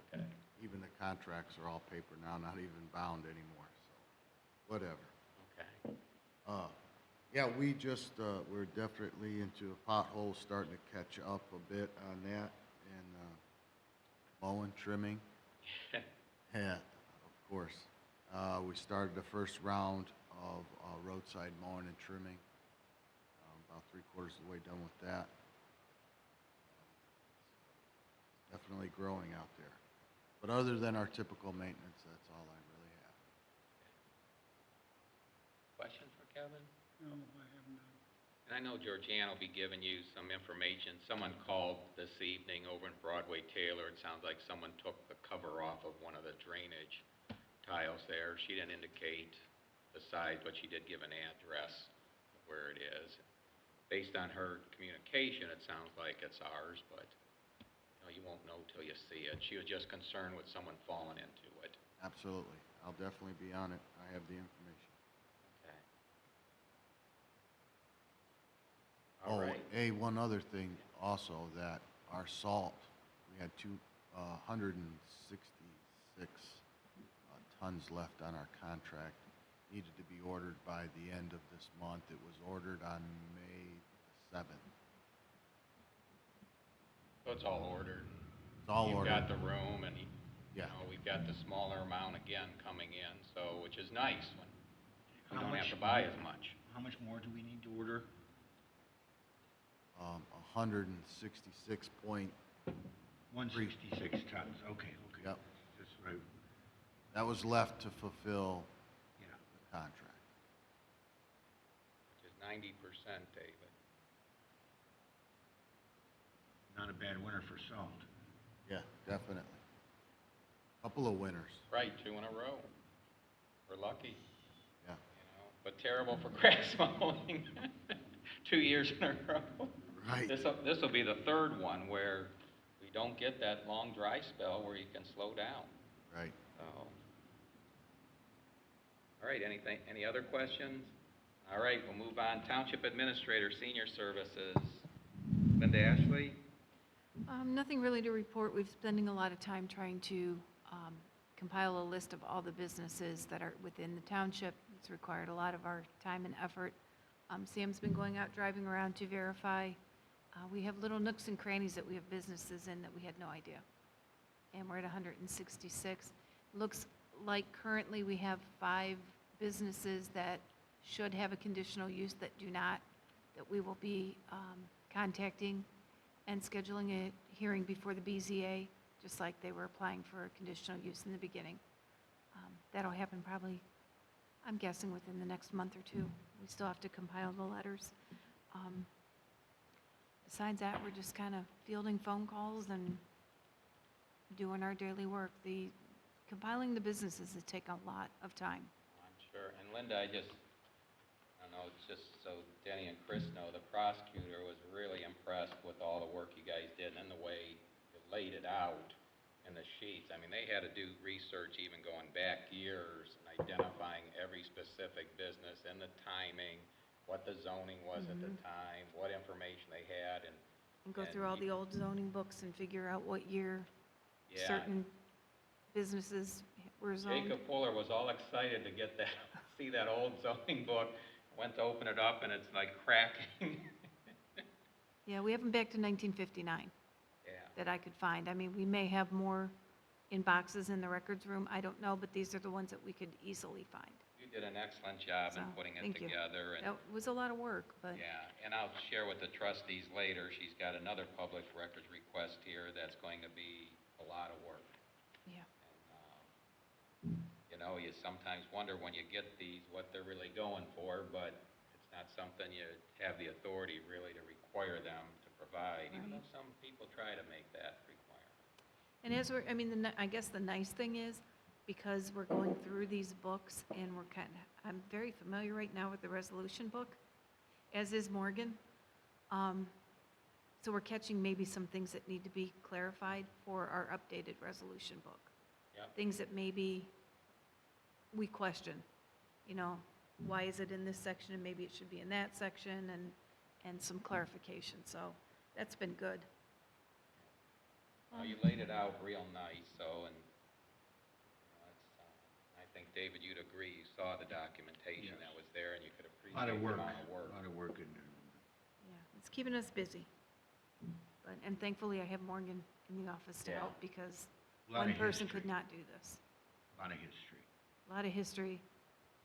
Okay. Even the contracts are all paper now, not even bound anymore, so whatever. Okay. Yeah, we just, we're definitely into a pothole, starting to catch up a bit on that, and mowing, trimming. Yeah, of course. We started the first round of roadside mowing and trimming. About 3/4 of the way done with that. Definitely growing out there. But other than our typical maintenance, that's all I really have. Question for Kevin? No, I have none. And I know Georgianne will be giving you some information. Someone called this evening over in Broadway Taylor. It sounds like someone took the cover off of one of the drainage tiles there. She didn't indicate the size, but she did give an address of where it is. based on her communication, it sounds like it's ours, but, you won't know till you see it. She was just concerned with someone falling into it. Absolutely. I'll definitely be on it. I have the information. Okay. All right. One other thing also, that our salt, we had 166 tons left on our contract, needed to be ordered by the end of this month. It was ordered on May the 7th. So it's all ordered. It's all ordered. You've got the room, and, Yeah. we've got the smaller amount again coming in, so, which is nice when we How don't have much- to buy as much. How much more do we need to order? 166 point, 166 tons, okay. Yep. That's right, that was left to fulfill yeah. the contract. Which is 90%, David. Not a bad winter for salt. Yeah, definitely. Couple of winners. Right, 2 in a row. We're lucky, Yeah. but terrible for grass mowing. 2 years in a row. Right. This will be the third one where we don't get that long dry spell where you can slow down. Right. So, all right, any other questions? All right, we'll move on. Township Administrator, Senior Services. Linda Ashley? Nothing really to report. We've spending a lot of time trying to compile a list of all the businesses that are within the township. It's required a lot of our time and effort. Sam's been going out, driving around to verify. We have little nooks and crannies that we have businesses in that we had no idea. And we're at 166. Looks like currently we have 5 businesses that should have a conditional use that do not, that we will be contacting and scheduling a hearing before the BZA, just like they were applying for a conditional use in the beginning. That'll happen probably, I'm guessing, within the next month or 2. We still have to compile the letters. Besides that, we're just kind of fielding phone calls and doing our daily work. Compiling the businesses has taken a lot of time. I'm sure. And Linda, I don't know, it's just so Denny and Chris know, the prosecutor was really impressed with all the work you guys did and the way you laid it out in the sheets. I mean, they had to do research even going back years and identifying every specific business and the timing, what the zoning was at the time, what information they had, and Go through all the old zoning books and figure out what year yeah. certain businesses were zoned. Jacob Fuller was all excited to get that, see that old zoning book, went to open it up and it's like cracking. Yeah, we have them back to 1959 Yeah. that I could find. I mean, we may have more in boxes in the records room, I don't know, but these are the ones that we could easily find. You did an excellent job in So, putting it thank you. together. And That was a lot of work, but yeah, and I'll share with the trustees later, she's got another public records request here that's going to be a lot of work. yeah. And, you sometimes wonder when you get these what they're really going for, but it's not something you have the authority really to require them to provide, even though Right. some people try to make that requirement. And as we're, I mean, I guess the nice thing is, because we're going through these books and I'm very familiar right now with the resolution book, as is Morgan. So we're catching maybe some things that need to be clarified for our updated resolution book. Yep. Things that maybe we question, why is it in this section and maybe it should be in that section, and some clarification. So that's been good. Well, you laid it out real nice, so, and I think, David, you'd agree, you saw the documentation Yes. that was there, and you could A appreciate lot the of work, amount of a work. lot of work in there. Yeah, it's keeping us busy. And thankfully, I have Morgan in the office to Yeah. help, because A lot one of person history. could not do this. A lot of history. A lot of history,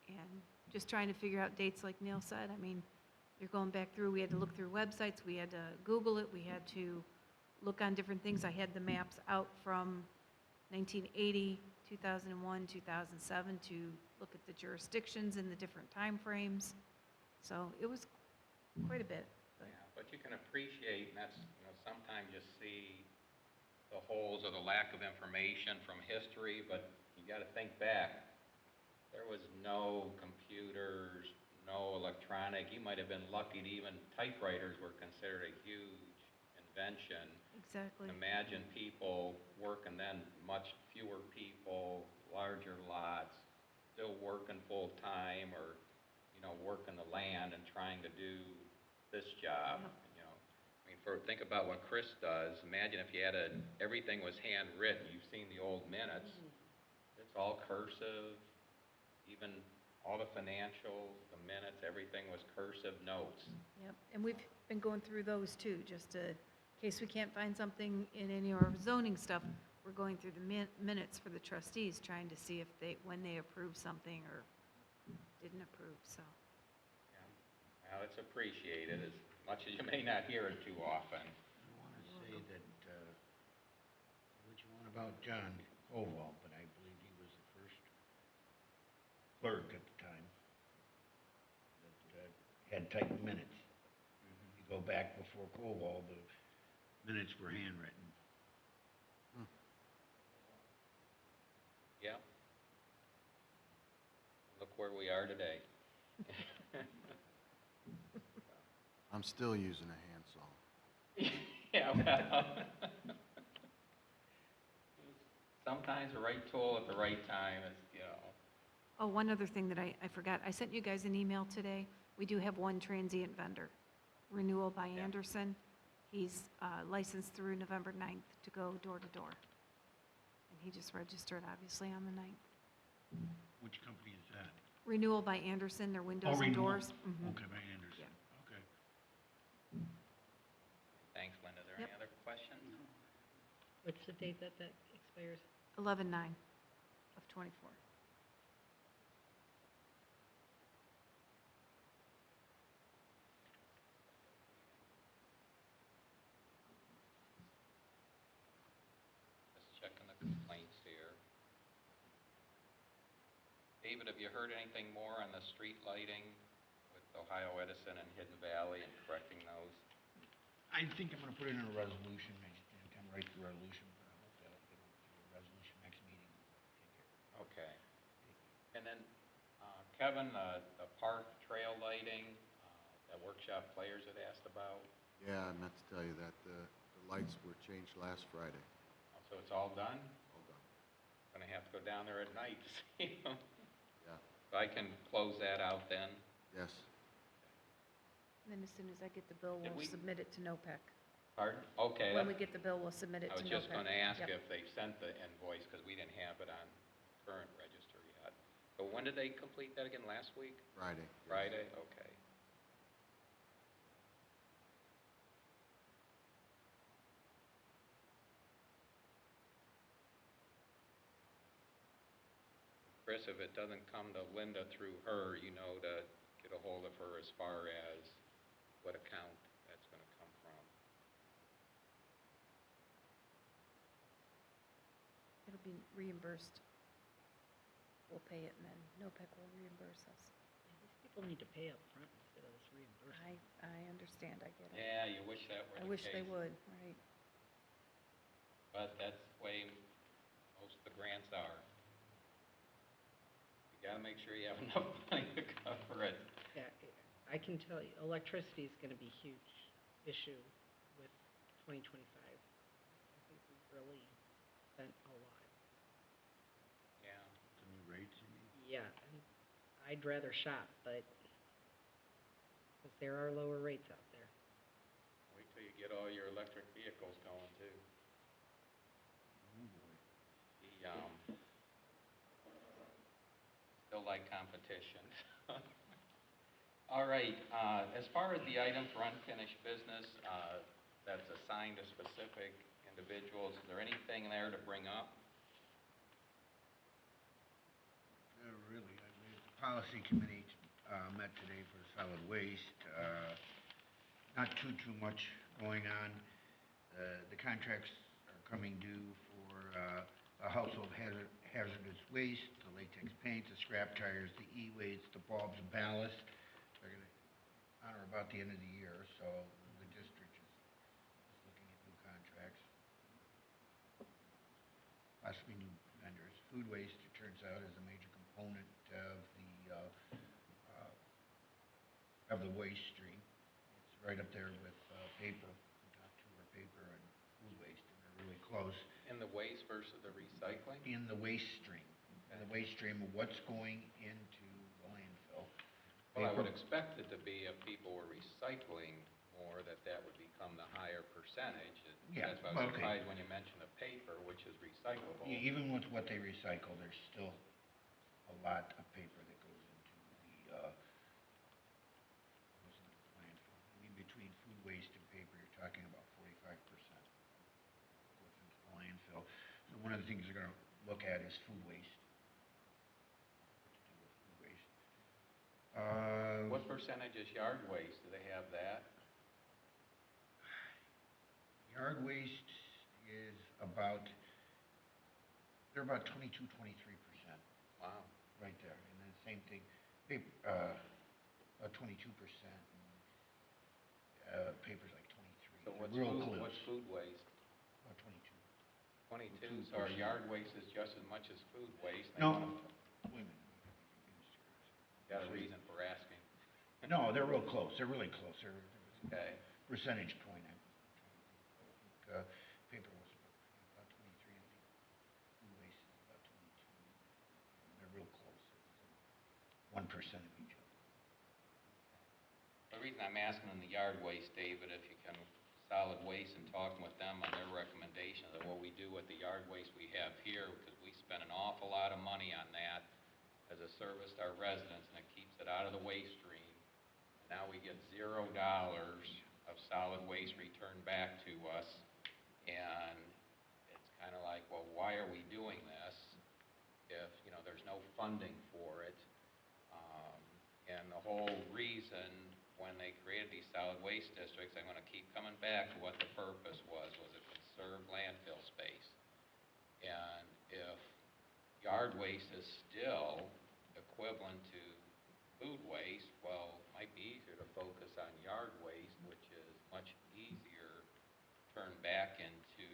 and just trying to figure out dates, like Neil said. I mean, you're going back through, we had to look through websites, we had to Google it, we had to look on different things. I had the maps out from 1980, 2001, 2007, to look at the jurisdictions in the different time frames. So it was quite a bit. But Yeah, but you can appreciate, and that's, sometimes you see the holes or the lack of information from history, but you gotta think back. There was no computers, no no electronic. You might have been lucky to even typewriters were considered a huge invention. Exactly. Imagine people working then, much fewer people, larger lots, still working full-time or, working the land and trying to do this job, I mean, think about what Chris does. Imagine if you had everything was handwritten. You've seen the old minutes. It's all cursive, even all the financials, the minutes, everything was cursive notes. Yep, and we've been going through those too, just in case we can't find something in any of our zoning stuff. We're going through the minutes for the trustees, trying to see if when they approve something or didn't approve, so. Yeah. Well, it's appreciated as much as you may not hear it too often. I want to say that, what you want about John Koval, but I believe he was the first clerk at the time that had typed minutes. You go back before Koval, the minutes were handwritten. Yeah. Look where we are today. I'm still using a handsaw. Yeah, well. Sometimes the right tool at the right time is, Oh, one other thing that I forgot, I sent you guys an email today. We do have one transient vendor, Renewal by Yeah. Anderson. He's licensed through November 9th to go door to door. And he just registered, obviously, on the 9th. Which company is that? Renewal by Anderson, their windows and Renewal. doors. Mhm. Okay, by Anderson, okay. thanks, Linda. Are there Yep. any other questions? What's the date that expires? 11/9 of '24. Just checking the complaints here. David, have you heard anything more on the street lighting with Ohio Edison and Hidden Valley and correcting those? I think I'm gonna put it in a resolution, come right to the resolution, but I hope that'll get to the resolution next meeting. Okay. And then, Kevin, the park trail lighting, that workshop players had asked about, Yeah, I meant to tell you that the lights were changed last Friday. so it's all done? All done. Gonna have to go down there at night to see them. Yeah, So I can close that out then? yes. And then as soon as I get the bill, Did we'll we- submit it to NOPEC. Pardon? Okay. When we get the bill, we'll submit it I to was NOPEC. just gonna ask Yep. if they sent the invoice, because we didn't have it on current register yet. So when did they complete that again, last week? Friday. yes. Friday? Okay. Chris, if it doesn't come to Linda through her, to get a hold of her as far as what account that's gonna come from. It'll be reimbursed. We'll pay it, and then NOPEC will reimburse us. These people need to pay up front instead of this reimbursement. I understand, I get it. Yeah, you wish that were I the wish they case. would, right? But that's the way most of the grants are. You gotta make sure you have enough money to cover it. Yeah, I can tell you, electricity is gonna be a huge issue with 2025. I think we've really spent a lot. Yeah. The new rates, you mean? Yeah, and I'd rather shop, but, because there are lower rates out there. Wait till you get all your electric vehicles going too. Oh, boy. Still like competition. All right, as far as the item for unfinished business, that's assigned to specific individuals, is there anything there to bring up? Really, the policy committee met today for solid waste. Not too much going on. The contracts are coming due for household hazardous waste, the latex paint, the scrap tires, the e-waste, the bulbs and ballast. They're going to honor about the end of the year, so the district is looking at new contracts. Possibly new vendors. Food waste, it turns out, is a major component of the of the waste stream. It's right up there with paper, or paper and food waste, and they're really close. In the waste versus the recycling? In the waste stream, in the waste stream of what's going into the landfill. Well, I would Paper- expect it to be if people were recycling more, that would become the higher percentage. Yeah, That's why I well, was okay. surprised when you mentioned the paper, which is recyclable. Even with what they recycle, there's still a lot of paper that goes into the, goes into the landfill. I mean, between food waste and paper, you're talking about 45% goes into the landfill. So one of the things they're gonna look at is food waste. What to do with food waste. What percentage is yard waste? Do they have that? Yard waste is about, they're about 22, 23%, Wow. right there. And then same thing, paper, about 22%, paper's like 23. So They're what's real food, close. what's food waste? About 22. 22, so our yard waste is just as much as food waste. They No, wanna- wait a minute. Got a reason for asking. No, they're real close, they're really close. They're, Okay. percentage point, I think, paper was about 23, I think food waste is about 22. They're real close, 1% of each other. The reason I'm asking on the yard waste, David, if you can, solid waste and talking with them on their recommendations of what we do with the yard waste we have here, because we spend an awful lot of money on that as a service to our residents, and it keeps it out of the waste stream. Now we get $0 of solid waste returned back to us, and it's kind of like, well, why are we doing this if, there's no funding for it? And the whole reason when they created these solid waste districts, I'm going to keep coming back to what the purpose was it conserve landfill space. And if yard waste is still equivalent to food waste, well, it might be easier to focus on yard waste, which is much easier to turn back into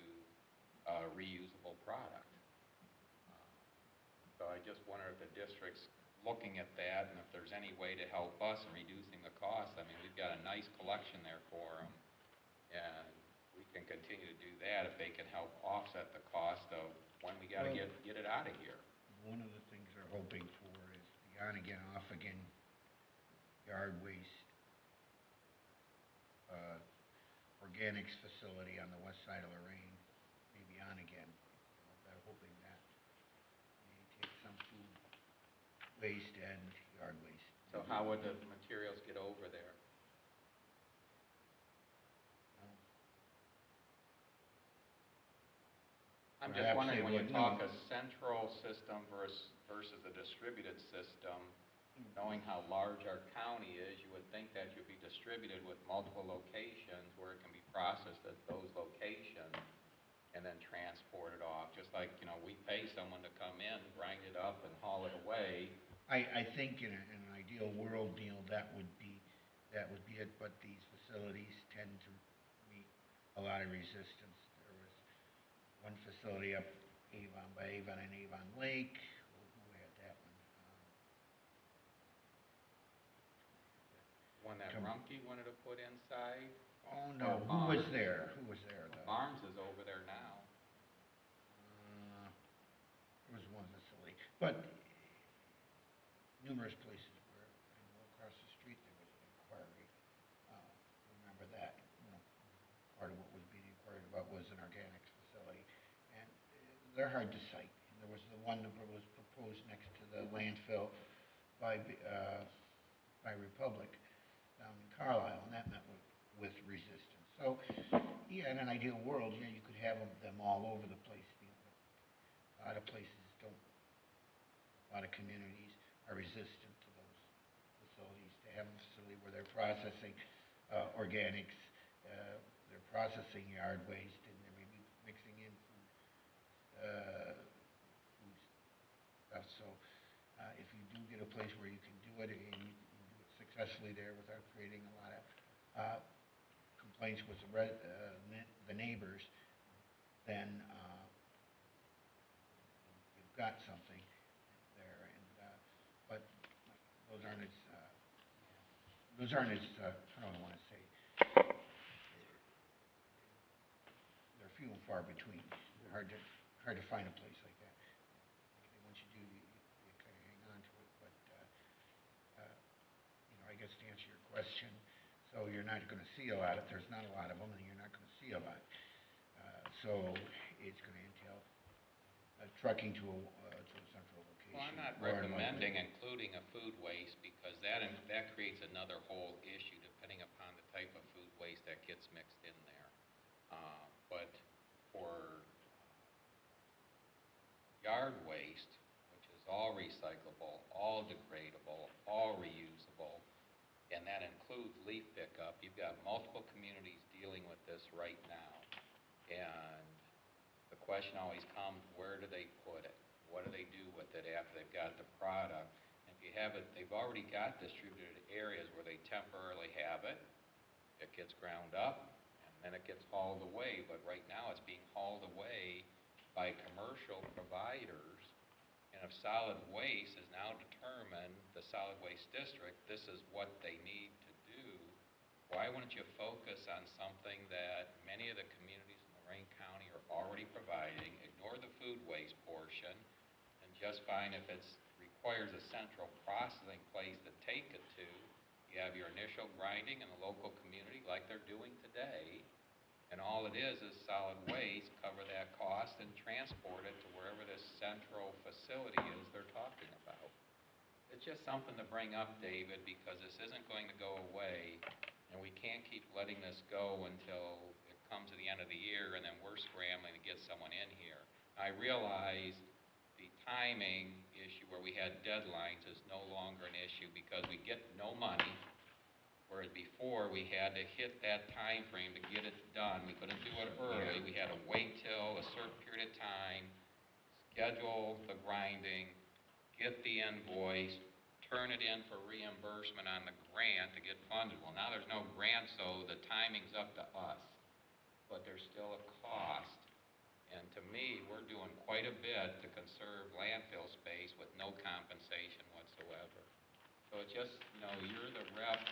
a reusable product. So I just wonder if the district's looking at that, and if there's any way to help us in reducing the cost. I mean, we've got a nice collection there for them, and we can continue to do that if they can help offset the cost of when we gotta Well- get it out of here. One of the things they're hoping for is the on-again, off-again yard waste, organics facility on the west side of Lorraine, maybe on again. They're hoping that they take some food waste and yard waste. So how would the materials get over there? I'm just Perhaps wondering, they when you would talk know. a central system versus a distributed system, knowing how large our county is, you would think that should be distributed with multiple locations where it can be processed at those locations and then transported off. Just like, we pay someone to come in, grind it up, and haul it away. I think in an ideal world, Neil, that would be it, but these facilities tend to meet a lot of resistance. There was one facility up by Avon and Avon Lake. Who had that one? One that Come- Rumpke wanted to put inside. Oh, no, Or who was Barnes. there? Who was there? Barnes is over there now. There was one facility, but numerous places where, I know across the street there was an inquiry. Remember that, part of what was being inquired about was an organics facility. And they're hard to cite. And there was the one that was proposed next to the landfill by Republic down in Carlisle, and that met with resistance. So, yeah, in an ideal world, you could have them all over the place. A lot of places don't, a lot of communities are resistant to those facilities, to have a facility where they're processing organics, they're processing yard waste, and they're maybe mixing in food stuff. So if you do get a place where you can do it, and you can do it successfully there without creating a lot of complaints with the neighbors, then you've got something there. And but those aren't as those aren't as, how do I want to say? They're few and far between. Hard to find a place like that. Once you do, you kind of hang on to it. But, I guess to answer your question, so you're not going to see a lot. If there's not a lot of them, then you're not going to see a lot. So it's going to entail trucking to a central location. Well, I'm not more than recommending likely. including a food waste because that creates another whole issue depending upon the type of food waste that gets mixed in there. But for yard waste, which is all recyclable, all degradable, all reusable, and that includes leaf pickup, you've got multiple communities dealing with this right now. And the question always comes, where do they put it? What do they do with it after they've got the product? And if you have it, they've already got distributed areas where they temporarily have it. It gets ground up, and then it gets hauled away. But right now, it's being hauled away by commercial providers. And if solid waste is now determined, the solid waste district, this is what they need to do, why wouldn't you focus on something that many of the communities in Lorraine County are already providing, ignore the food waste portion, and just find if it requires a central processing place to take it to, you have your initial grinding in the local community like they're doing today, and all it is solid waste, cover that cost and transport it to wherever this central facility is they're talking about. It's just something to bring up, David, because this isn't going to go away, and we can't keep letting this go until it comes to the end of the year, and then we're scrambling to get someone in here. I realize the timing issue where we had deadlines is no longer an issue because we get no money, whereas before we had to hit that time frame to get it done. We couldn't do it early. We had to wait till a certain period of time, schedule the grinding, get the invoice, turn it in for reimbursement on the grant to get funded. Well, now there's no grant, so the timing's up to us, but there's still a cost. And to me, we're doing quite a bit to conserve landfill space with no compensation whatsoever. So it's just, you're the rep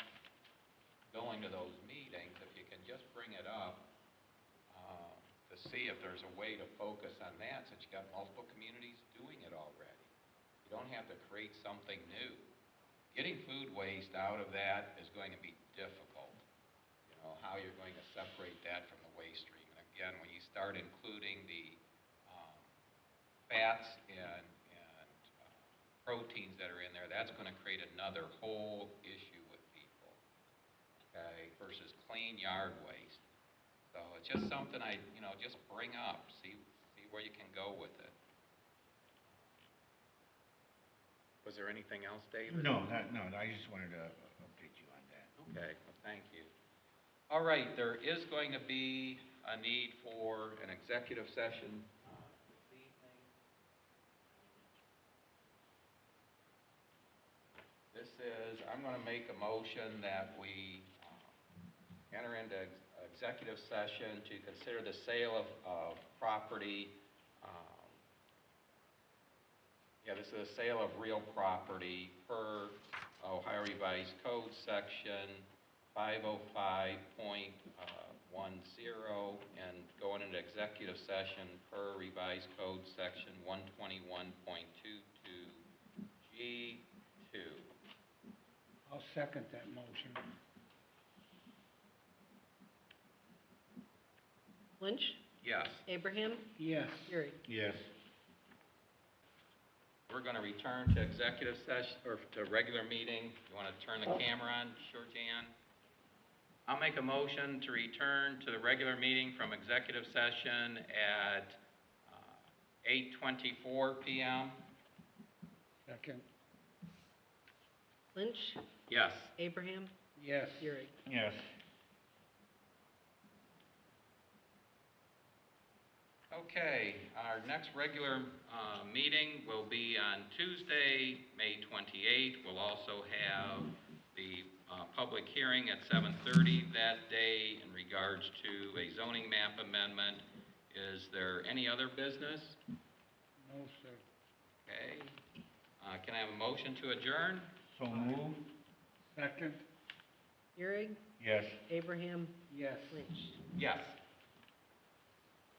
going to those meetings, if you can just bring it up to see if there's a way to focus on that since you got multiple communities doing it already. You don't have to create something new. Getting food waste out of that is going to be difficult. How you're going to separate that from the waste stream. And again, when you start including the fats and proteins that are in there, that's going to create another whole issue with people, okay, versus clean yard waste. So it's just something just bring up, see where you can go with it. Was there anything else, David? No, I just wanted to update you on that. Okay, well, thank you. All right, there is going to be a need for an executive session this evening. I'm going to make a motion that we enter into executive session to consider the sale of property. This is a sale of real property per Ohio Revised Code section 505.10 and going into executive session per Revised Code section 121.22G2. I'll second that motion. Lynch? Yes. Abraham? Yes. Yuri? Yes. We're going to return to executive session, or to regular meeting. You want to turn the camera on, Jan? I'll make a motion to return to the regular meeting from executive session at 8:24 p.m. Second. Lynch? Yes. Abraham? Yes. Yuri? Yes. Okay, our next regular meeting will be on Tuesday, May 28th. We'll also have the public hearing at 7:30 that day in regards to a zoning map amendment. Is there any other business? No, sir. Okay. Can I have a motion to adjourn? So move. Second. Euring, Yes. Abraham, Yes. Lynch. Yes.